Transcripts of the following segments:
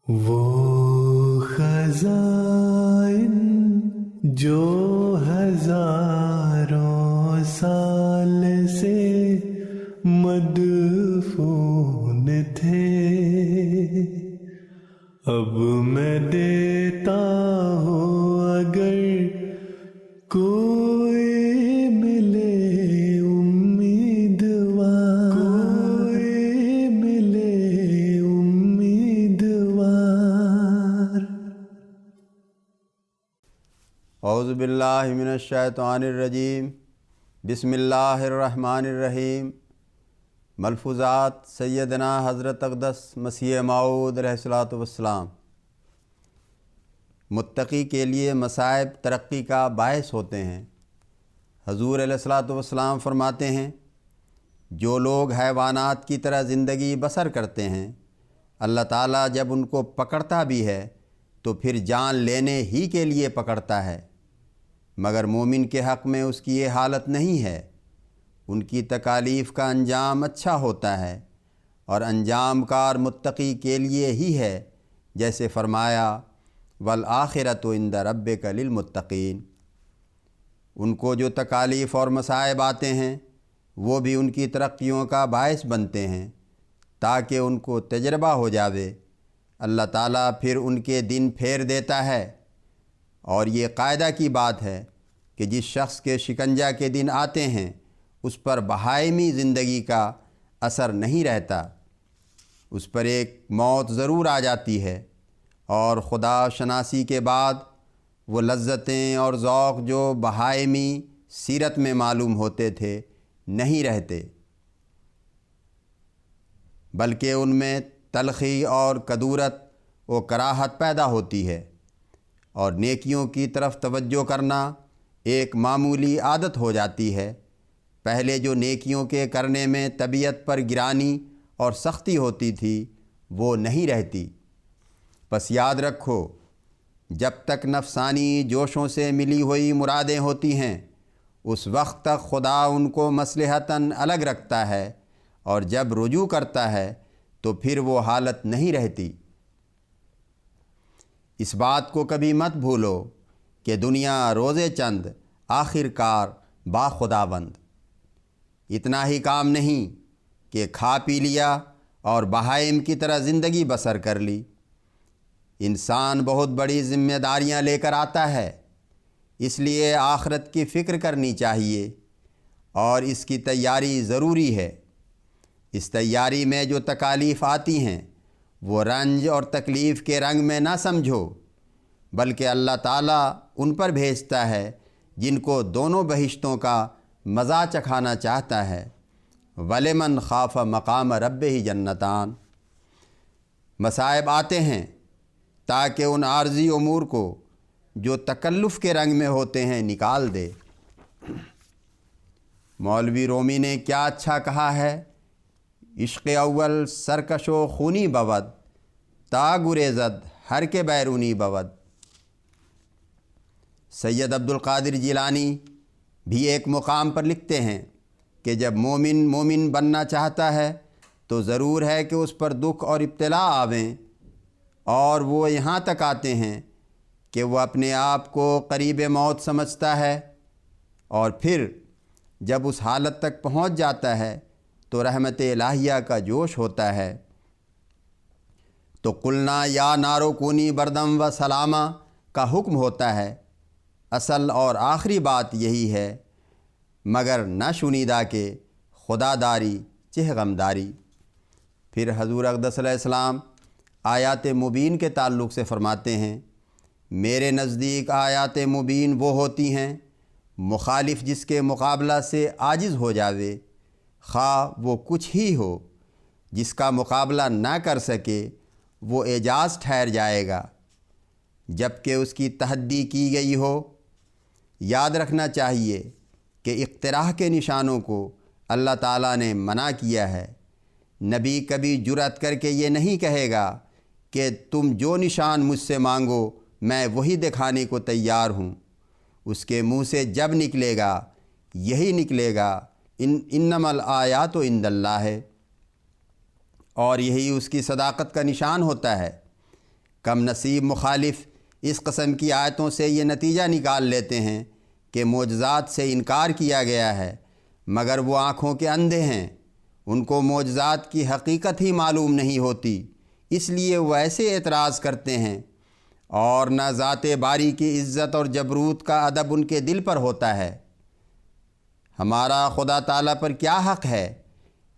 وہ خزائن جو ہزاروں سال سے مدفون تھے، اب میں دیتا ہوں اگر کوئی ملے امیدوار، کوئی ملے امیدوار۔ اعوذ باللہ من الشیطان الرجیم، بسم اللہ الرحمن الرحیم۔ ملفوظات سیدنا حضرت اقدس مسیح موعود علیہ الصلوۃ والسلام۔ متقی کے لیے مصائب ترقی کا باعث ہوتے ہیں۔ حضور علیہ الصلوۃ والسلام فرماتے ہیں، جو لوگ حیوانات کی طرح زندگی بسر کرتے ہیں، اللہ تعالیٰ جب ان کو پکڑتا بھی ہے تو پھر جان لینے ہی کے لیے پکڑتا ہے، مگر مومن کے حق میں اس کی یہ حالت نہیں ہے۔ ان کی تکالیف کا انجام اچھا ہوتا ہے، اور انجام کار متقی کے لیے ہی ہے، جیسے فرمایا والآخرۃ عند ربک للمتقین۔ ان کو جو تکالیف اور مصائب آتے ہیں وہ بھی ان کی ترقیوں کا باعث بنتے ہیں، تاکہ ان کو تجربہ ہو جاوے۔ اللہ تعالیٰ پھر ان کے دن پھیر دیتا ہے، اور یہ قاعدہ کی بات ہے کہ جس شخص کے شکنجہ کے دن آتے ہیں اس پر بہائمی زندگی کا اثر نہیں رہتا، اس پر ایک موت ضرور آ جاتی ہے، اور خدا شناسی کے بعد وہ لذتیں اور ذوق جو بہائمی سیرت میں معلوم ہوتے تھے نہیں رہتے، بلکہ ان میں تلخی اور کدورت و کراہت پیدا ہوتی ہے، اور نیکیوں کی طرف توجہ کرنا ایک معمولی عادت ہو جاتی ہے۔ پہلے جو نیکیوں کے کرنے میں طبیعت پر گرانی اور سختی ہوتی تھی وہ نہیں رہتی۔ پس یاد رکھو، جب تک نفسانی جوشوں سے ملی ہوئی مرادیں ہوتی ہیں اس وقت تک خدا ان کو مصلحتاً الگ رکھتا ہے، اور جب رجوع کرتا ہے تو پھر وہ حالت نہیں رہتی۔ اس بات کو کبھی مت بھولو کہ دنیا روزے چند، آخر کار با خداوند۔ اتنا ہی کام نہیں کہ کھا پی لیا اور بہائم کی طرح زندگی بسر کر لی۔ انسان بہت بڑی ذمہ داریاں لے کر آتا ہے، اس لیے آخرت کی فکر کرنی چاہیے، اور اس کی تیاری ضروری ہے۔ اس تیاری میں جو تکالیف آتی ہیں وہ رنج اور تکلیف کے رنگ میں نہ سمجھو، بلکہ اللہ تعالیٰ ان پر بھیجتا ہے جن کو دونوں بہشتوں کا مزہ چکھانا چاہتا ہے۔ وَلِمَنْ خَافَ مَقَامَ رَبِّهِ جَنَّتَانِ۔ مصائب آتے ہیں تاکہ ان عارضی امور کو جو تکلف کے رنگ میں ہوتے ہیں نکال دے۔ مولوی رومی نے کیا اچھا کہا ہے، عشق اول سرکش و خونی بود، تا گریزد ہر کے بیرونی بود۔ سید عبدالقادر جیلانی بھی ایک مقام پر لکھتے ہیں کہ جب مومن بننا چاہتا ہے تو ضرور ہے کہ اس پر دکھ اور ابتلاء آویں، اور وہ یہاں تک آتے ہیں کہ وہ اپنے آپ کو قریب موت سمجھتا ہے، اور پھر جب اس حالت تک پہنچ جاتا ہے تو رحمت الہیہ کا جوش ہوتا ہے۔ تو قلنا یا نارو کونی بردم و سلامہ کا حکم ہوتا ہے۔ اصل اور آخری بات یہی ہے، مگر نہ شنیدہ کے خدا داری چہ غمداری۔ پھر حضور اقدس علیہ السلام آیات مبین کے تعلق سے فرماتے ہیں، میرے نزدیک آیات مبین وہ ہوتی ہیں مخالف جس کے مقابلہ سے عاجز ہو جاوے، خواہ وہ کچھ ہی ہو، جس کا مقابلہ نہ کر سکے وہ اعجاز ٹھہر جائے گا، جبکہ اس کی تحدی کی گئی ہو۔ یاد رکھنا چاہیے کہ اقتراح کے نشانوں کو اللہ تعالیٰ نے منع کیا ہے۔ نبی کبھی جرأت کر کے یہ نہیں کہے گا کہ تم جو نشان مجھ سے مانگو میں وہی دکھانے کو تیار ہوں۔ اس کے منہ سے جب نکلے گا یہی نکلے گا، انما الآیات عند اللہ ہے، اور یہی اس کی صداقت کا نشان ہوتا ہے۔ کم نصیب مخالف اس قسم کی آیتوں سے یہ نتیجہ نکال لیتے ہیں کہ معجزات سے انکار کیا گیا ہے، مگر وہ آنکھوں کے اندھے ہیں، ان کو معجزات کی حقیقت ہی معلوم نہیں ہوتی، اس لیے وہ ایسے اعتراض کرتے ہیں، اور نہ ذات باری کی عزت اور جبروت کا ادب ان کے دل پر ہوتا ہے۔ ہمارا خدا تعالیٰ پر کیا حق ہے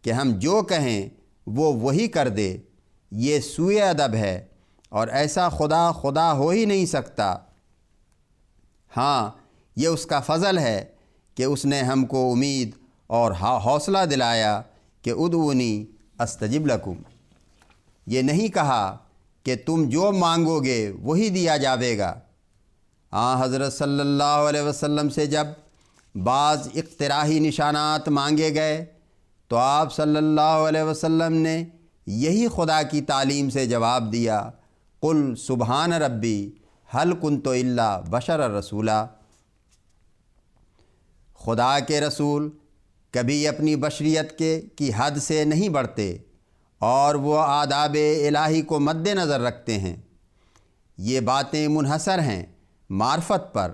کہ ہم جو کہیں وہ وہی کر دے، یہ سوء ادب ہے، اور ایسا خدا ہو ہی نہیں سکتا۔ ہاں، یہ اس کا فضل ہے کہ اس نے ہم کو امید اور حوصلہ دلایا کہ ادعونی استجب لکم۔ یہ نہیں کہا کہ تم جو مانگو گے وہی دیا جاوے گا۔ حضرت صلی اللہ علیہ وسلم سے جب بعض اقتراحی نشانات مانگے گئے تو آپ صلی اللہ علیہ وسلم نے یہی خدا کی تعلیم سے جواب دیا، قل سبحان ربی هل کنت الا بشر رسولا۔ خدا کے رسول کبھی اپنی بشریت کی حد سے نہیں بڑھتے، اور وہ آداب الہی کو مد نظر رکھتے ہیں۔ یہ باتیں منحصر ہیں معرفت پر۔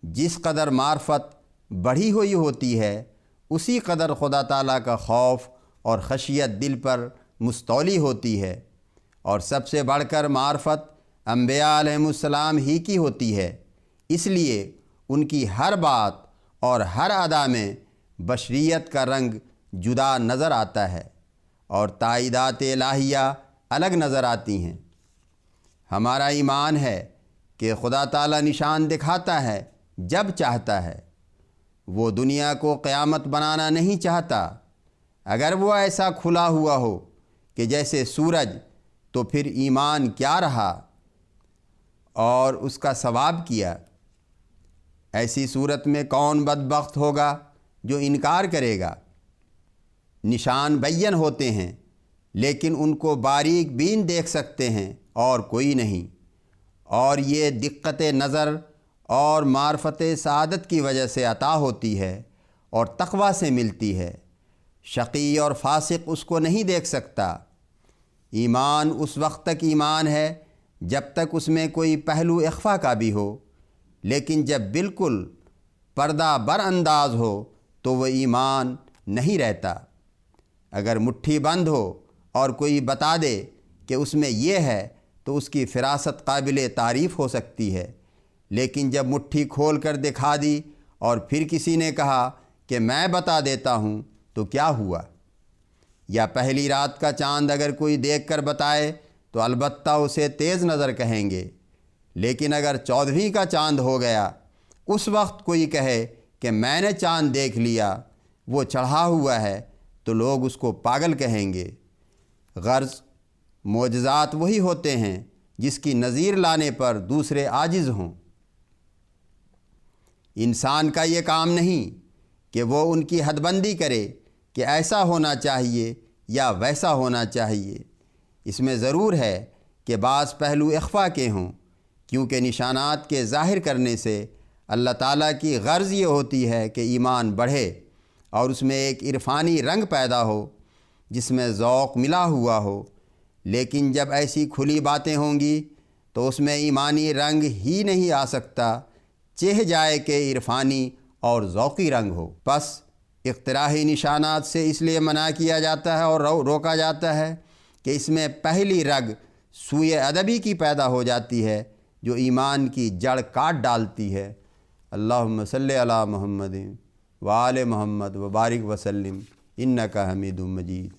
جس قدر معرفت بڑھی ہوئی ہوتی ہے اسی قدر خدا تعالیٰ کا خوف اور خشیت دل پر مستولی ہوتی ہے، اور سب سے بڑھ کر معرفت انبیاء علیہم السلام ہی کی ہوتی ہے، اس لیے ان کی ہر بات اور ہر ادا میں بشریت کا رنگ جدا نظر آتا ہے اور تائیدات الہیہ الگ نظر آتی ہیں۔ ہمارا ایمان ہے کہ خدا تعالیٰ نشان دکھاتا ہے جب چاہتا ہے، وہ دنیا کو قیامت بنانا نہیں چاہتا۔ اگر وہ ایسا کھلا ہوا ہو کہ جیسے سورج، تو پھر ایمان کیا رہا اور اس کا ثواب کیا۔ ایسی صورت میں کون بدبخت ہوگا جو انکار کرے گا؟ نشان بین ہوتے ہیں لیکن ان کو باریک بین دیکھ سکتے ہیں اور کوئی نہیں، اور یہ دقت نظر اور معرفت سعادت کی وجہ سے عطا ہوتی ہے اور تقوی سے ملتی ہے۔ شقی اور فاسق اس کو نہیں دیکھ سکتا۔ ایمان اس وقت تک ایمان ہے جب تک اس میں کوئی پہلو اخفا کا بھی ہو، لیکن جب بالکل پردہ بر انداز ہو تو وہ ایمان نہیں رہتا۔ اگر مٹھی بند ہو اور کوئی بتا دے کہ اس میں یہ ہے تو اس کی فراست قابل تعریف ہو سکتی ہے، لیکن جب مٹھی کھول کر دکھا دی اور پھر کسی نے کہا کہ میں بتا دیتا ہوں تو کیا ہوا؟ یا پہلی رات کا چاند اگر کوئی دیکھ کر بتائے تو البتہ اسے تیز نظر کہیں گے، لیکن اگر 14ویں کا چاند ہو گیا، اس وقت کوئی کہے کہ میں نے چاند دیکھ لیا، وہ چڑھا ہوا ہے، تو لوگ اس کو پاگل کہیں گے۔ غرض معجزات وہی ہوتے ہیں جس کی نظیر لانے پر دوسرے عاجز ہوں۔ انسان کا یہ کام نہیں کہ وہ ان کی حد بندی کرے کہ ایسا ہونا چاہیے یا ویسا ہونا چاہیے۔ اس میں ضرور ہے کہ بعض پہلو اخفا کے ہوں، کیونکہ نشانات کے ظاہر کرنے سے اللہ تعالیٰ کی غرض یہ ہوتی ہے کہ ایمان بڑھے اور اس میں ایک عرفانی رنگ پیدا ہو جس میں ذوق ملا ہوا ہو۔ لیکن جب ایسی کھلی باتیں ہوں گی تو اس میں ایمانی رنگ ہی نہیں آ سکتا، چہ جائے کہ عرفانی اور ذوقی رنگ ہو۔ پس اقتراحی نشانات سے اس لیے منع کیا جاتا ہے اور روکا جاتا ہے کہ اس میں پہلی رگ سوء ادبی کی پیدا ہو جاتی ہے جو ایمان کی جڑ کاٹ ڈالتی ہے۔ اللہم صلی علی محمد وآل محمد وبارک وسلم انک حمید مجید۔